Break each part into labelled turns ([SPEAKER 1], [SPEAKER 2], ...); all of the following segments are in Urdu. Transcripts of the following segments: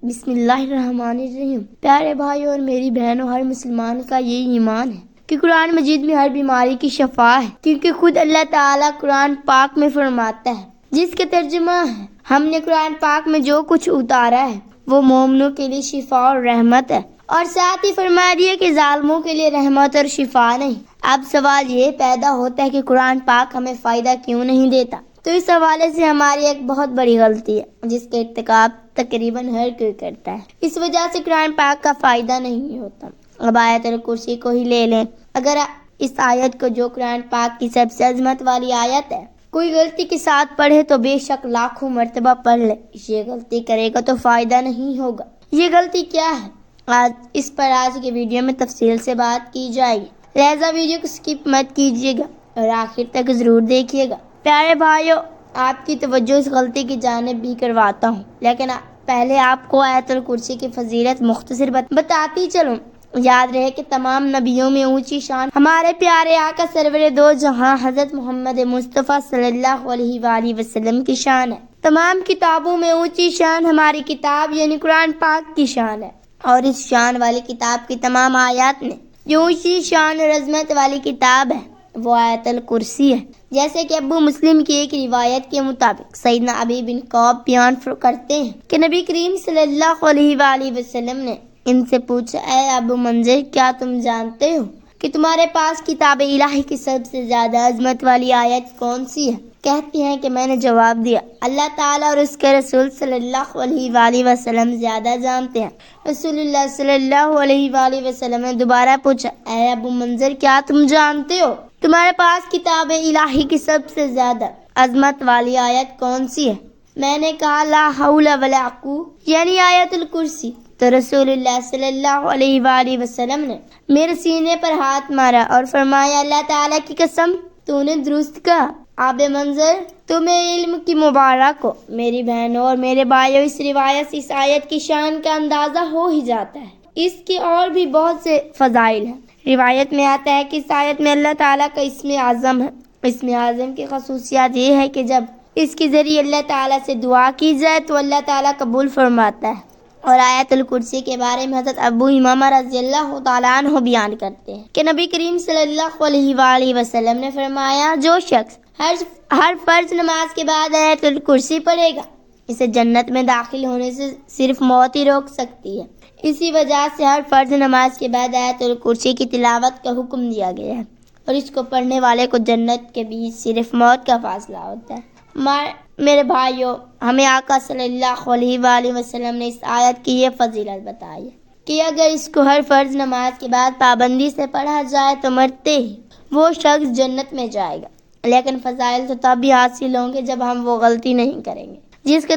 [SPEAKER 1] بسم اللہ الرحمن الرحیم۔ پیارے بھائی اور میری بہنوں، ہر مسلمان کا یہی ایمان ہے کہ قرآن مجید میں ہر بیماری کی شفا ہے، کیونکہ خود اللہ تعالیٰ قرآن پاک میں فرماتا ہے، جس کے ترجمہ ہے، ہم نے قرآن پاک میں جو کچھ اتارا ہے وہ مومنوں کے لیے شفا اور رحمت ہے، اور ساتھ ہی فرما دیا کہ ظالموں کے لیے رحمت اور شفا نہیں۔ اب سوال یہ پیدا ہوتا ہے کہ قرآن پاک ہمیں فائدہ کیوں نہیں دیتا؟ تو اس حوالے سے ہماری ایک بہت بڑی غلطی ہے جس کا ارتکاب تقریباً ہر کوئی کرتا ہے۔ اس وجہ سے قرآن پاک کا فائدہ نہیں ہوتا۔ اب آیت الکرسی کو ہی لے لیں، اگر اس آیت کو، جو قرآن پاک کی سب سے عظمت والی آیت ہے، کوئی غلطی کے ساتھ پڑھے تو بے شک لاکھوں مرتبہ پڑھ لے، یہ غلطی کرے گا تو فائدہ نہیں ہوگا۔ یہ غلطی کیا ہے؟ آج کی ویڈیو میں تفصیل سے بات کی جائے گی، لہذا ویڈیو کو سکپ مت کیجیے گا اور آخر تک ضرور دیکھیے گا۔ پیارے بھائیو، آپ کی توجہ اس غلطی کی جانب بھی کرواتا ہوں، لیکن پہلے آپ کو آیت الکرسی کی فضیلت مختصر بتاتی چلوں۔ یاد رہے کہ تمام نبیوں میں اونچی شان ہمارے پیارے آقا سرور دو جہاں حضرت محمد مصطفیٰ صلی اللہ علیہ وآلہ وسلم کی شان ہے۔ تمام کتابوں میں اونچی شان ہماری کتاب یعنی قرآن پاک کی شان ہے، اور اس شان والی کتاب کی تمام آیات میں جو اونچی شان اور عظمت والی کتاب ہے وہ آیت الکرسی ہے۔ جیسے کہ ابو مسلم کی ایک روایت کے مطابق سیدنا ابی بن کعب بیان کرتے ہیں کہ نبی کریم صلی اللہ علیہ وآلہ وسلم نے ان سے پوچھا، اے ابو منذر، کیا تم جانتے ہو کہ تمہارے پاس کتاب الہی کی سب سے زیادہ عظمت والی آیت کون سی ہے؟ کہتی ہیں کہ میں نے جواب دیا، اللہ تعالیٰ اور اس کے رسول صلی اللہ علیہ وآلہ وسلم زیادہ جانتے ہیں۔ رسول اللہ صلی اللہ علیہ وآلہ وسلم نے دوبارہ پوچھا، اے ابو منذر، کیا تم جانتے ہو تمہارے پاس کتاب الہی کی سب سے زیادہ عظمت والی آیت کون سی ہے؟ میں نے کہا، لا حول ولا قوة، یعنی آیت الکرسی۔ تو رسول اللہ صلی اللہ علیہ وآلہ وسلم نے میرے سینے پر ہاتھ مارا اور فرمایا، اللہ تعالیٰ کی قسم، تو نے درست کہا۔ ابے منظر، تمہیں علم کی مبارک ہو۔ میری بہنوں اور میرے بھائیوں، اس روایت سے اس آیت کی شان کا اندازہ ہو ہی جاتا ہے۔ اس کے اور بھی بہت سے فضائل ہیں۔ روایت میں آتا ہے کہ اس آیت میں اللہ تعالیٰ کا اسم اعظم ہے۔ اسم اعظم کی خصوصیات یہ ہے کہ جب اس کے ذریعے اللہ تعالیٰ سے دعا کی جائے تو اللہ تعالیٰ قبول فرماتا ہے۔ اور آیت الکرسی کے بارے میں حضرت ابو امامہ رضی اللہ تعالیٰ عنہ بیان کرتے ہیں کہ نبی کریم صلی اللہ علیہ وآلہ وسلم نے فرمایا، جو شخص ہر فرض نماز کے بعد آیت الکرسی پڑھے گا، اسے جنت میں داخل ہونے سے صرف موت ہی روک سکتی ہے۔ اسی وجہ سے ہر فرض نماز کے بعد آیت الکرسی کی تلاوت کا حکم دیا گیا ہے، اور اس کو پڑھنے والے کو جنت کے بیچ صرف موت کا فاصلہ ہوتا ہے۔ میرے بھائیوں، ہمیں آقا صلی اللہ علیہ وآلہ وسلم نے اس آیت کی یہ فضیلت بتائی ہے کہ اگر اس کو ہر فرض نماز کے بعد پابندی سے پڑھا جائے تو مرتے ہی وہ شخص جنت میں جائے گا۔ لیکن فضائل تو تب بھی حاصل ہوں گے جب ہم وہ غلطی نہیں کریں گے جس کا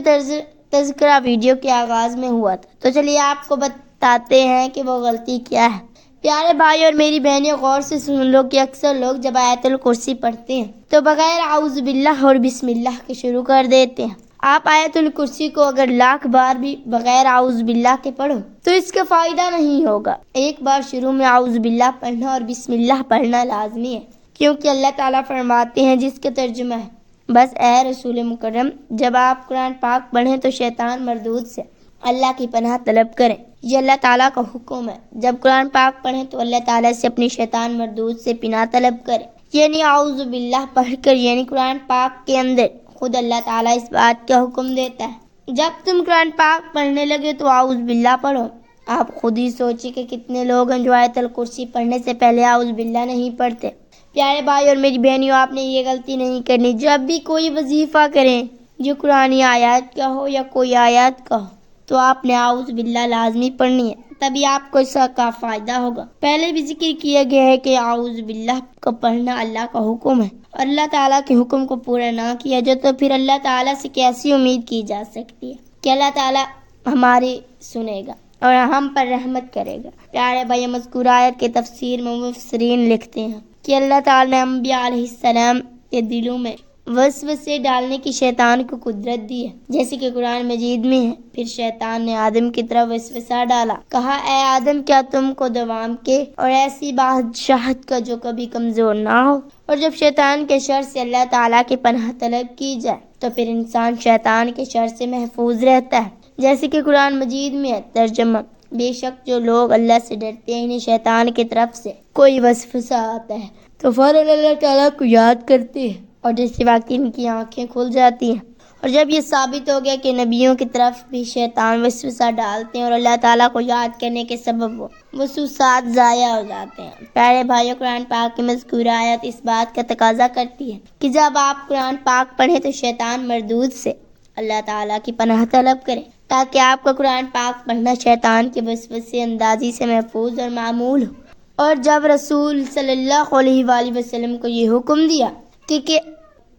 [SPEAKER 1] تذکرہ ویڈیو کے آغاز میں ہوا تھا۔ تو چلیے آپ کو بتاتے ہیں کہ وہ غلطی کیا ہے۔ پیارے بھائی اور میری بہنیں، غور سے سن لو کہ اکثر لوگ جب آیت الکرسی پڑھتے ہیں تو بغیر اعوذ باللہ اور بسم اللہ کے شروع کر دیتے ہیں۔ آپ آیت الکرسی کو اگر لاکھ بار بھی بغیر اعوذ باللہ کے پڑھو تو اس کا فائدہ نہیں ہوگا۔ ایک بار شروع میں اعوذ باللہ پڑھنا اور بسم اللہ پڑھنا لازمی ہے، کیونکہ اللہ تعالیٰ فرماتے ہیں، جس کا ترجمہ ہے، بس اے رسول مکرم، جب آپ قرآن پاک پڑھیں تو شیطان مردود سے اللہ کی پناہ طلب کریں۔ یہ اللہ تعالیٰ کا حکم ہے۔ جب قرآن پاک پڑھیں تو اللہ تعالیٰ سے اپنی شیطان مردود سے پناہ طلب کریں، یعنی اعوذ باللہ پڑھ کر، یعنی قرآن پاک کے اندر خود اللہ تعالیٰ اس بات کا حکم دیتا ہے، جب تم قرآن پاک پڑھنے لگے تو اعوذ باللہ پڑھو۔ آپ خود ہی سوچیں کہ کتنے لوگ ہیں جو آیت الکرسی پڑھنے سے پہلے اعوذ باللہ نہیں پڑھتے۔ پیارے بھائی اور میری بہنیوں، آپ نے یہ غلطی نہیں کرنی۔ جب بھی کوئی وظیفہ کریں جو قرآنی آیات کا ہو یا کوئی آیات کا ہو تو آپ نے اعوذ باللہ لازمی پڑھنی ہے، تبھی آپ کو اس کا فائدہ ہوگا۔ پہلے بھی ذکر کیا گیا ہے کہ اعوذ باللہ کو پڑھنا اللہ کا حکم ہے، اور اللہ تعالیٰ کے حکم کو پورا نہ کیا جائے تو پھر اللہ تعالیٰ سے کیسی امید کی جا سکتی ہے کہ اللہ تعالیٰ ہماری سنے گا اور ہم پر رحمت کرے گا۔ پیارے بھائی، مذکورہ آیت کے تفسیر میں مفسرین لکھتے ہیں کہ اللہ تعالیٰ نے انبیاء علیہ السلام کے دلوں میں وسوسے ڈالنے کی شیطان کو قدرت دی ہے، جیسے کہ قرآن مجید میں ہے۔ پھر شیطان نے آدم کی طرف وسوسہ ڈالا، کہا، اے آدم، کیا تم کو دوام کے اور ایسی بادشاہت کا جو کبھی کمزور نہ ہو؟ اور جب شیطان کے شر سے اللہ تعالیٰ کی پناہ طلب کی جائے تو پھر انسان شیطان کے شر سے محفوظ رہتا ہے۔ جیسے کہ قرآن مجید میں ہے ترجمہ، بے شک جو لوگ اللہ سے ڈرتے ہیں انہیں شیطان کی طرف سے کوئی وسوسہ آتا ہے تو فوراً اللہ تعالیٰ کو یاد کرتے ہیں اور جیسے واقعی ان کی آنکھیں کھل جاتی ہیں۔ اور جب یہ ثابت ہو گیا کہ نبیوں کی طرف بھی شیطان وسوسہ ڈالتے ہیں اور اللہ تعالیٰ کو یاد کرنے کے سبب وہ وسوسات ضائع ہو جاتے ہیں۔ پیارے بھائیو، قرآن پاک کی مذکورہ آیت اس بات کا تقاضا کرتی ہے کہ جب آپ قرآن پاک پڑھیں تو شیطان مردود سے اللہ تعالیٰ کی پناہ طلب کریں تاکہ آپ کا قرآن پاک پڑھنا شیطان کے وسوسے اندازی سے محفوظ اور معمول ہو۔ اور جب رسول صلی اللہ علیہ وآلہ وسلم کو یہ حکم دیا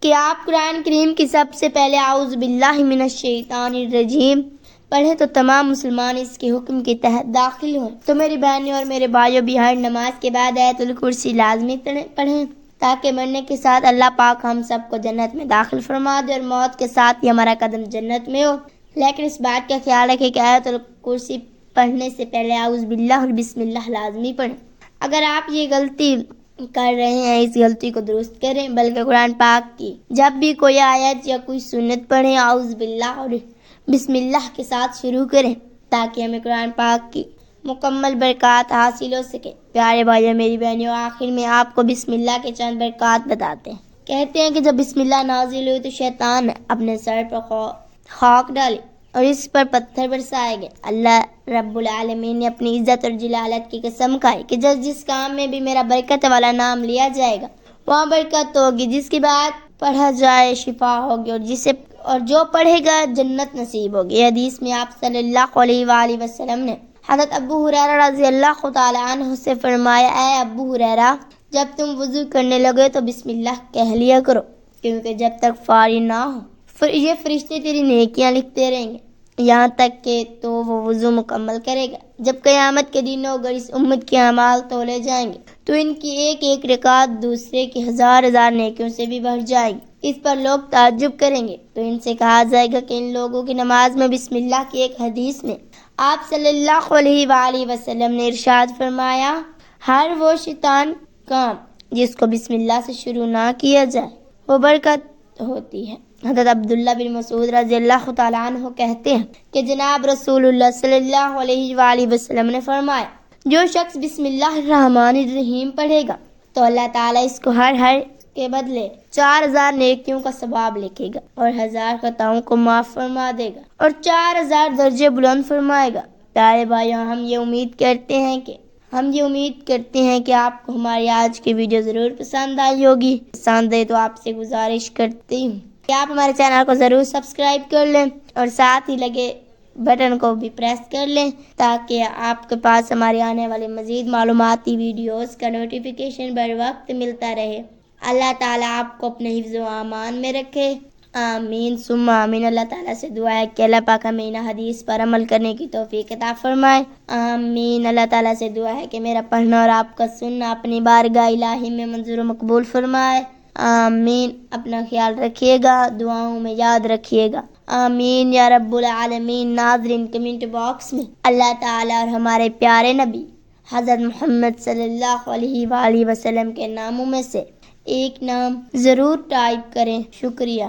[SPEAKER 1] کہ آپ قرآن کریم کی سب سے پہلے اعوذ باللہ من الشیطان الرجیم پڑھیں تو تمام مسلمان اس کے حکم کے تحت داخل ہوئے۔ تو میری بہنیں اور میرے بھائیوں بھی ہر نماز کے بعد آیت الکرسی لازمی پڑھیں تاکہ مرنے کے ساتھ اللہ پاک ہم سب کو جنت میں داخل فرما دے اور موت کے ساتھ ہی ہمارا قدم جنت میں ہو۔ لیکن اس بات کا خیال رکھیں کہ آیت الکرسی پڑھنے سے پہلے اعوذ باللہ اور بسم اللہ لازمی پڑھیں۔ اگر آپ یہ غلطی کر رہے ہیں اس غلطی کو درست کریں، بلکہ قرآن پاک کی جب بھی کوئی آیت یا کوئی سنت پڑھیں اعوذ باللہ اور بسم اللہ کے ساتھ شروع کریں تاکہ ہمیں قرآن پاک کی مکمل برکات حاصل ہو سکے۔ پیارے بھائیو، میری بہنوں، آخر میں آپ کو بسم اللہ کے چند برکات بتاتے ہیں۔ کہتے ہیں کہ جب بسم اللہ نازل ہوئی تو شیطان اپنے سر پر خاک ڈالی اور اس پر پتھر برسائے گئے۔ اللہ رب العالمین نے اپنی عزت اور جلالت کی قسم کھائی کہ جس کام میں بھی میرا برکت والا نام لیا جائے گا وہاں برکت ہوگی، جس کی بات پڑھا جائے شفا ہوگی اور جو پڑھے گا جنت نصیب ہوگی۔ یہ حدیث میں آپ صلی اللہ علیہ وآلہ وسلم نے حضرت ابو ہریرہ رضی اللہ تعالی عنہ سے فرمایا، اے ابو ہریرہ، جب تم وضو کرنے لگے تو بسم اللہ کہہ لیا کرو، کیونکہ جب تک فارغ نہ ہو یہ فرشتے تیری نیکیاں لکھتے رہیں گے یہاں تک کہ تو وہ وضو مکمل کرے گا۔ جب قیامت کے دن اگر اس امت کے اعمال تولے جائیں گے تو ان کی ایک ایک رکعت دوسرے کی ہزار نیکیوں سے بھی بڑھ جائے گی۔ اس پر لوگ تعجب کریں گے تو ان سے کہا جائے گا کہ ان لوگوں کی نماز میں بسم اللہ کی ایک حدیث میں آپ صلی اللہ علیہ وآلہ وسلم نے ارشاد فرمایا، ہر وہ شیطان کام جس کو بسم اللہ سے شروع نہ کیا جائے وہ برکت ہوتی ہے۔ حضرت عبداللہ بن مسعود رضی اللہ تعالیٰ عنہ کہتے ہیں کہ جناب رسول اللہ صلی اللہ علیہ وآلہ وسلم نے فرمایا، جو شخص بسم اللہ الرحمن الرحیم پڑھے گا تو اللہ تعالیٰ اس کو ہر کے بدلے 4000 نیکیوں کا ثواب لکھے گا اور 1000 خطاؤں کو معاف فرما دے گا اور 4000 درجے بلند فرمائے گا۔ پیارے بھائیوں، ہم یہ امید کرتے ہیں کہ آپ کو ہماری آج کی ویڈیو ضرور پسند آئی ہوگی۔ پسند آئے تو آپ سے گزارش کرتی ہوں کہ آپ ہمارے چینل کو ضرور سبسکرائب کر لیں اور ساتھ ہی لگے بٹن کو بھی پریس کر لیں تاکہ آپ کے پاس ہماری آنے والی مزید معلوماتی ویڈیوز کا نوٹیفیکیشن بر وقت ملتا رہے۔ اللہ تعالیٰ آپ کو اپنے حفظ و امان میں رکھے، آمین ثم آمین۔ اللہ تعالیٰ سے دعا ہے کہ اللہ پاک ہمیں ان حدیث پر عمل کرنے کی توفیق عطا فرمائے، آمین۔ اللہ تعالیٰ سے دعا ہے کہ میرا پڑھنا اور آپ کا سننا اپنی بارگاہ الہی میں منظور و مقبول فرمائے، آمین۔ اپنا خیال رکھیے گا، دعاؤں میں یاد رکھیے گا، آمین یا رب العالمین۔ ناظرین، کمنٹ باکس میں اللہ تعالیٰ اور ہمارے پیارے نبی حضرت محمد صلی اللہ علیہ وآلہ وسلم کے ناموں میں سے ایک نام ضرور ٹائپ کریں۔ شکریہ۔